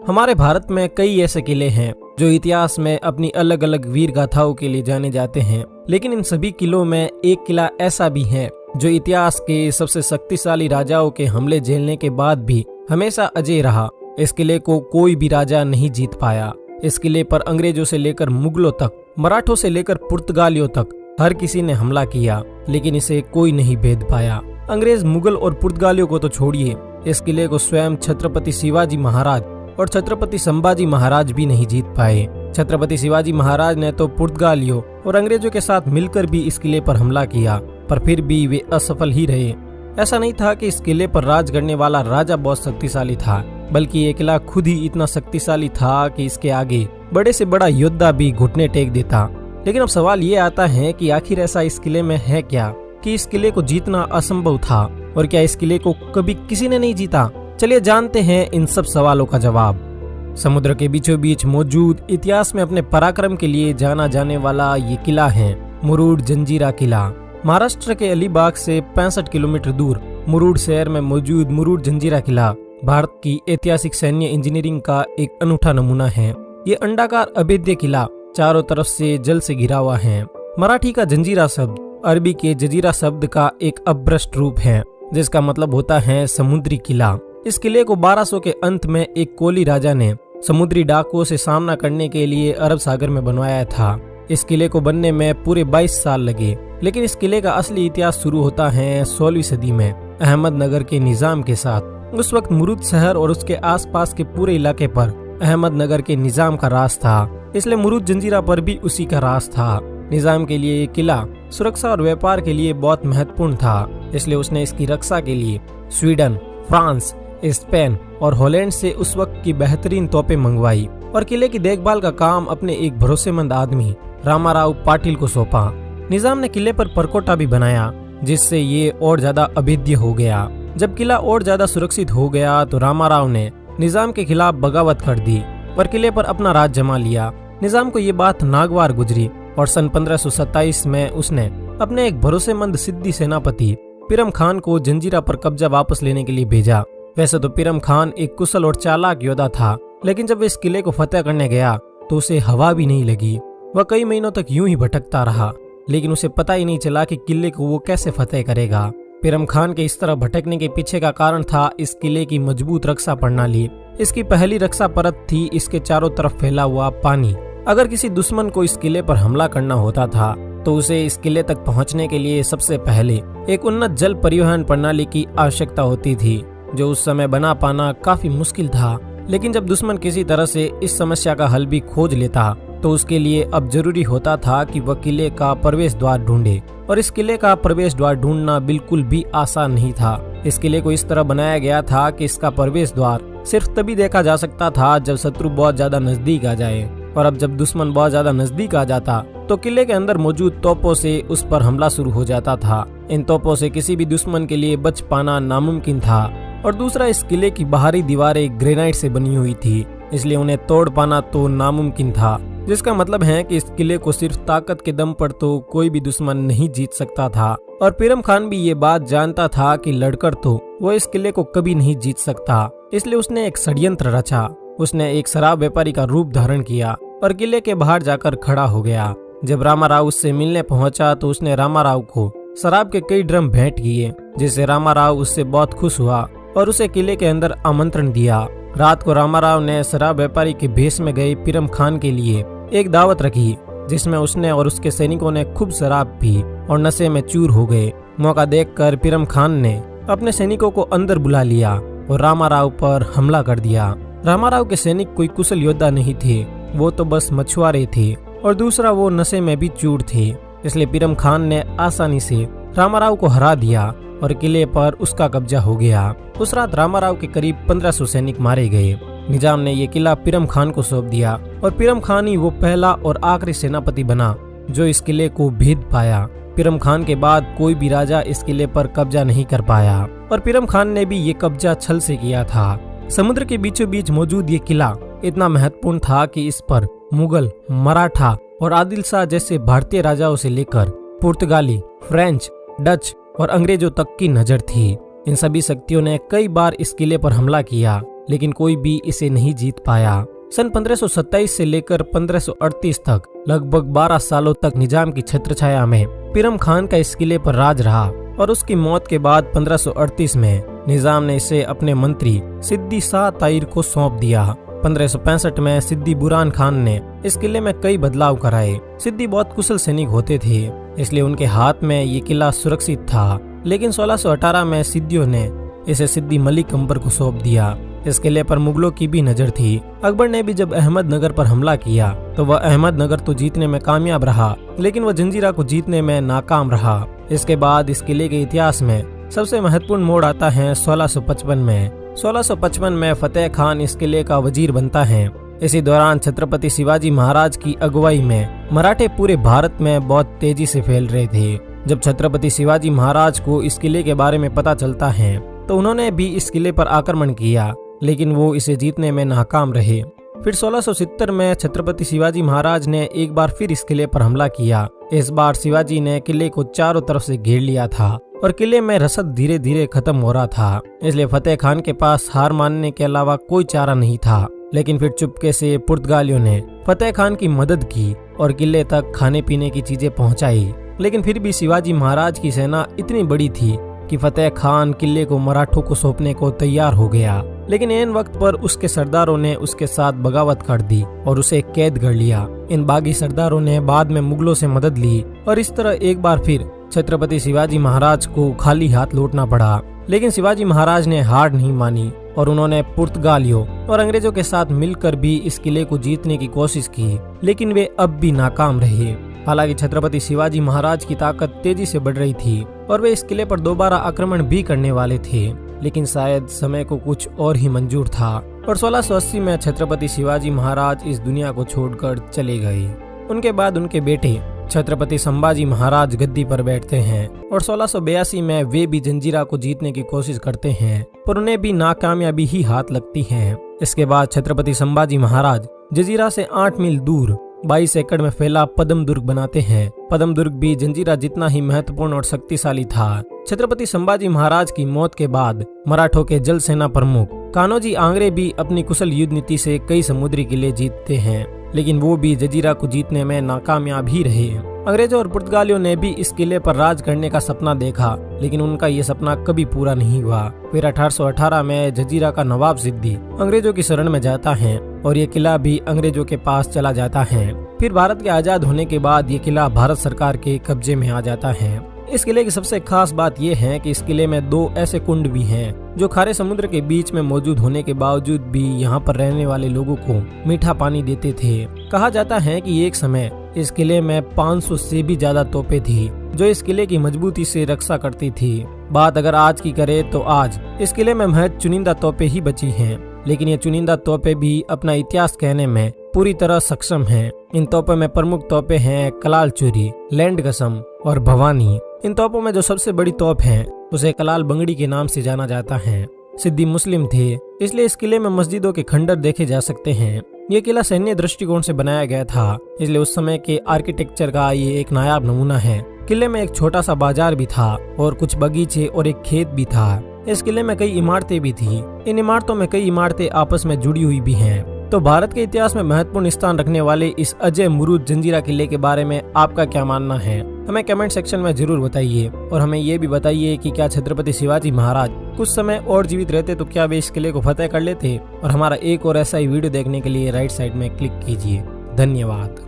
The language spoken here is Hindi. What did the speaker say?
हमारे भारत में कई ऐसे किले हैं जो इतिहास में अपनी अलग अलग वीर गाथाओं के लिए जाने जाते हैं, लेकिन इन सभी किलों में एक किला ऐसा भी है जो इतिहास के सबसे शक्तिशाली राजाओं के हमले झेलने के बाद भी हमेशा अजय रहा। इस किले को कोई भी राजा नहीं जीत पाया। इस किले पर अंग्रेजों से लेकर मुगलों तक, मराठों से लेकर पुर्तगालियों तक हर किसी ने हमला किया, लेकिन इसे कोई नहीं भेद पाया। अंग्रेज, मुगल और पुर्तगालियों को तो छोड़िए, इस किले को स्वयं छत्रपति शिवाजी महाराज और छत्रपति संभाजी महाराज भी नहीं जीत पाए। छत्रपति शिवाजी महाराज ने तो पुर्तगालियों और अंग्रेजों के साथ मिलकर भी इस किले पर हमला किया, पर फिर भी वे असफल ही रहे। ऐसा नहीं था कि इस किले पर राज करने वाला राजा बहुत शक्तिशाली था, बल्कि ये किला खुद ही इतना शक्तिशाली था कि इसके आगे बड़े से बड़ा योद्धा भी घुटने टेक देता। लेकिन अब सवाल ये आता है कि आखिर ऐसा इस किले में है क्या कि इस किले को जीतना असंभव था, और क्या इस किले को कभी किसी ने नहीं जीता? चलिए जानते हैं इन सब सवालों का जवाब। समुद्र के बीचों बीच मौजूद, इतिहास में अपने पराक्रम के लिए जाना जाने वाला ये किला है मुरुड जंजीरा किला। महाराष्ट्र के अलीबाग से 65 किलोमीटर दूर मुरुड शहर में मौजूद मुरुड जंजीरा किला भारत की ऐतिहासिक सैन्य इंजीनियरिंग का एक अनूठा नमूना है। ये अंडाकार अभेद्य किला चारों तरफ से जल से घिरा हुआ है। मराठी का जंजीरा शब्द अरबी के जजीरा शब्द का एक अभ्रष्ट रूप है, जिसका मतलब होता है समुद्री किला। इस किले को 1200 के अंत में एक कोली राजा ने समुद्री डाकुओं से सामना करने के लिए अरब सागर में बनवाया था। इस किले को बनने में पूरे 22 साल लगे, लेकिन इस किले का असली इतिहास शुरू होता है 16वीं सदी में अहमदनगर के निजाम के साथ। उस वक्त मुरुद शहर और उसके आसपास के पूरे इलाके पर अहमदनगर के निजाम का राज था, इसलिए मुरुद जंजीरा पर भी उसी का राज था। निजाम के लिए ये किला सुरक्षा और व्यापार के लिए बहुत महत्वपूर्ण था, इसलिए उसने इसकी रक्षा के लिए स्वीडन, फ्रांस, स्पेन और हॉलैंड से उस वक्त की बेहतरीन तोपें मंगवाई और किले की देखभाल का काम अपने एक भरोसेमंद आदमी रामाराव पाटिल को सौंपा। निजाम ने किले पर परकोटा भी बनाया, जिससे ये और ज्यादा अभेद्य हो गया। जब किला और ज्यादा सुरक्षित हो गया तो रामाराव ने निजाम के खिलाफ बगावत कर दी और किले पर अपना राज जमा लिया। निजाम को ये बात नागवार गुजरी और सन 1527 में उसने अपने एक भरोसेमंद सिद्दी सेनापति पीरम खान को जंजीरा पर कब्जा वापस लेने के लिए भेजा। वैसे तो पीरम खान एक कुशल और चालाक योद्धा था, लेकिन जब वह इस किले को फतेह करने गया तो उसे हवा भी नहीं लगी। वह कई महीनों तक यूं ही भटकता रहा, लेकिन उसे पता ही नहीं चला कि किले को वो कैसे फतेह करेगा। पीरम खान के इस तरह भटकने के पीछे का कारण था इस किले की मजबूत रक्षा प्रणाली। इसकी पहली रक्षा परत थी इसके चारों तरफ फैला हुआ पानी। अगर किसी दुश्मन को इस किले पर हमला करना होता था तो उसे इस किले तक पहुंचने के लिए सबसे पहले एक उन्नत जल परिवहन प्रणाली की आवश्यकता होती थी, जो उस समय बना पाना काफी मुश्किल था। लेकिन जब दुश्मन किसी तरह से इस समस्या का हल भी खोज लेता तो उसके लिए अब जरूरी होता था कि वह किले का प्रवेश द्वार ढूंढे, और इस किले का प्रवेश द्वार ढूंढना बिल्कुल भी आसान नहीं था। इस किले को इस तरह बनाया गया था कि इसका प्रवेश द्वार सिर्फ तभी देखा जा सकता था जब शत्रु बहुत ज्यादा नजदीक आ जाए, और अब जब दुश्मन बहुत ज्यादा नजदीक आ जाता तो किले के अंदर मौजूद तोपों से उस पर हमला शुरू हो जाता था। इन तोपों से किसी भी दुश्मन के लिए बच पाना नामुमकिन था। और दूसरा, इस किले की बाहरी दीवारें ग्रेनाइट से बनी हुई थी, इसलिए उन्हें तोड़ पाना तो नामुमकिन था, जिसका मतलब है कि इस किले को सिर्फ ताकत के दम पर तो कोई भी दुश्मन नहीं जीत सकता था। और पीरम खान भी ये बात जानता था कि लड़कर तो वो इस किले को कभी नहीं जीत सकता, इसलिए उसने एक षड्यंत्र रचा। उसने एक शराब व्यापारी का रूप धारण किया और किले के बाहर जाकर खड़ा हो गया। जब रामाराव उससे मिलने पहुंचा तो उसने रामाराव को शराब के कई ड्रम भेंट किए, जिससे रामाराव उससे बहुत खुश हुआ और उसे किले के अंदर आमंत्रण दिया। रात को रामाराव ने शराब व्यापारी के भेष में गए पीरम खान के लिए एक दावत रखी, जिसमें उसने और उसके सैनिकों ने खूब शराब पी और नशे में चूर हो गए। मौका देखकर पीरम खान ने अपने सैनिकों को अंदर बुला लिया और रामाराव पर हमला कर दिया। रामाराव के सैनिक कोई कुशल योद्धा नहीं थे, वो तो बस मछुआरे थे, और दूसरा वो नशे में भी चूर थे, इसलिए पीरम खान ने आसानी से रामाराव को हरा दिया और किले पर उसका कब्जा हो गया। उस रात रामाराव के करीब 1500 सैनिक मारे गए। निजाम ने ये किला पीरम खान को सौंप दिया और पीरम खान ही वो पहला और आखिरी सेनापति बना जो इस किले को भेद पाया। पीरम खान के बाद कोई भी राजा इस किले पर कब्जा नहीं कर पाया, और पीरम खान ने भी ये कब्जा छल से किया था। समुद्र के बीचों बीच मौजूद ये किला इतना महत्वपूर्ण था कि इस पर मुगल, मराठा और आदिल शाह जैसे भारतीय राजाओं से लेकर पुर्तगाली, फ्रेंच, डच और अंग्रेजों तक की नजर थी। इन सभी शक्तियों ने कई बार इस किले पर हमला किया, लेकिन कोई भी इसे नहीं जीत पाया। सन 1527 से लेकर 1538 तक लगभग 12 सालों तक निजाम की छत्रछाया में पीरम खान का इस किले पर राज रहा और उसकी मौत के बाद 1538 में निजाम ने इसे अपने मंत्री सिद्दी शाह ताहिर को सौंप दिया। 1565 में सिद्दी बुरहान खान ने इस किले में कई बदलाव कराए। सिद्दी बहुत कुशल सैनिक होते थे, इसलिए उनके हाथ में ये किला सुरक्षित था। लेकिन 1618 में सिद्दियों ने इसे सिद्दी मलिक अंबर को सौंप दिया। इस किले पर मुगलों की भी नजर थी। अकबर ने भी जब अहमदनगर पर हमला किया तो वह अहमदनगर तो जीतने में कामयाब रहा, लेकिन वह जंजीरा को जीतने में नाकाम रहा। इसके बाद इस किले के इतिहास में सबसे महत्वपूर्ण मोड़ आता है 1655 में। 1655 में फतेह खान इस किले का वजीर बनता है। इसी दौरान छत्रपति शिवाजी महाराज की अगुवाई में मराठे पूरे भारत में बहुत तेजी से फैल रहे थे। जब छत्रपति शिवाजी महाराज को इस किले के बारे में पता चलता है तो उन्होंने भी इस किले पर आक्रमण किया, लेकिन वो इसे जीतने में नाकाम रहे। फिर 1670 में छत्रपति शिवाजी महाराज ने एक बार फिर इस किले पर हमला किया। इस बार शिवाजी ने किले को चारों तरफ से घेर लिया था और किले में रसद धीरे धीरे खत्म हो रहा था, इसलिए फतेह खान के पास हार मानने के अलावा कोई चारा नहीं था। लेकिन फिर चुपके से पुर्तगालियों ने फतेह खान की मदद की और किले तक खाने पीने की चीजें पहुंचाई। लेकिन फिर भी शिवाजी महाराज की सेना इतनी बड़ी थी कि फतेह खान किले को मराठों को सौंपने को तैयार हो गया। लेकिन इन वक्त पर उसके सरदारों ने उसके साथ बगावत कर दी और उसे कैद कर लिया। इन बागी सरदारों ने बाद में मुगलों से मदद ली और इस तरह एक बार फिर छत्रपति शिवाजी महाराज को खाली हाथ लौटना पड़ा। लेकिन शिवाजी महाराज ने हार नहीं मानी और उन्होंने पुर्तगालियों और अंग्रेजों के साथ मिलकर भी इस किले को जीतने की कोशिश की, लेकिन वे अब भी नाकाम रहे। हालांकि छत्रपति शिवाजी महाराज की ताकत तेजी से बढ़ रही थी और वे इस किले पर दोबारा आक्रमण भी करने वाले थे, लेकिन शायद समय को कुछ और ही मंजूर था और 1680 में छत्रपति शिवाजी महाराज इस दुनिया को छोड़कर चले गए। उनके बाद उनके बेटे छत्रपति संभाजी महाराज गद्दी पर बैठते हैं और 1682 में वे भी जंजीरा को जीतने की कोशिश करते हैं, पर उन्हें भी नाकामयाबी ही हाथ लगती है। इसके बाद छत्रपति संभाजी महाराज जंजीरा से 8 मील दूर 22 एकड़ में फैला पद्म दुर्ग बनाते हैं। पद्म दुर्ग भी जंजीरा जितना ही महत्वपूर्ण और शक्तिशाली था। छत्रपति संभाजी महाराज की मौत के बाद मराठों के जल सेना प्रमुख कान्होजी आंग्रे भी अपनी कुशल युद्ध नीति से कई समुद्री किले जीतते हैं, लेकिन वो भी जंजीरा को जीतने में नाकामयाब ही रहे। अंग्रेजों और पुर्तगालियों ने भी इस किले पर राज करने का सपना देखा, लेकिन उनका ये सपना कभी पूरा नहीं हुआ। फिर 1818 में जंजीरा का नवाब सिद्दी अंग्रेजों की शरण में जाता है और ये किला भी अंग्रेजों के पास चला जाता है। फिर भारत के आजाद होने के बाद ये किला भारत सरकार के कब्जे में आ जाता है। इस किले की सबसे खास बात यह है कि इस किले में 2 ऐसे कुंड भी हैं जो खारे समुद्र के बीच में मौजूद होने के बावजूद भी यहाँ पर रहने वाले लोगों को मीठा पानी देते थे। कहा जाता है कि एक समय इस किले में 500 से भी ज्यादा तोपें थी जो इस किले की मजबूती से रक्षा करती थी। बात अगर आज की करे तो आज इस किले में महज चुनिंदा तोपें ही बची हैं, लेकिन ये चुनिंदा तोपें भी अपना इतिहास कहने में पूरी तरह सक्षम हैं। इन तोपों में प्रमुख तोपें हैं कलाल चूरी, लैंड कसम और भवानी। इन तोपों में जो सबसे बड़ी तोप है उसे कलाल बंगड़ी के नाम से जाना जाता है। सिद्दी मुस्लिम थे, इसलिए इस किले में मस्जिदों के खंडर देखे जा सकते हैं। ये किला सैन्य दृष्टिकोण से बनाया गया था, इसलिए उस समय के आर्किटेक्चर का ये एक नायाब नमूना है। किले में एक छोटा सा बाजार भी था और कुछ बगीचे और एक खेत भी था। इस किले में कई इमारतें भी थी। इन इमारतों में कई इमारतें आपस में जुड़ी हुई भी हैं। तो भारत के इतिहास में महत्वपूर्ण स्थान रखने वाले इस अजय मुरुद जंजीरा किले के बारे में आपका क्या मानना है, हमें कमेंट सेक्शन में जरूर बताइए। और हमें ये भी बताइए कि क्या छत्रपति शिवाजी महाराज कुछ समय और जीवित रहते तो क्या वे इस किले को फतेह कर लेते। और हमारा एक और ऐसा ही वीडियो देखने के लिए राइट साइड में क्लिक कीजिए। धन्यवाद।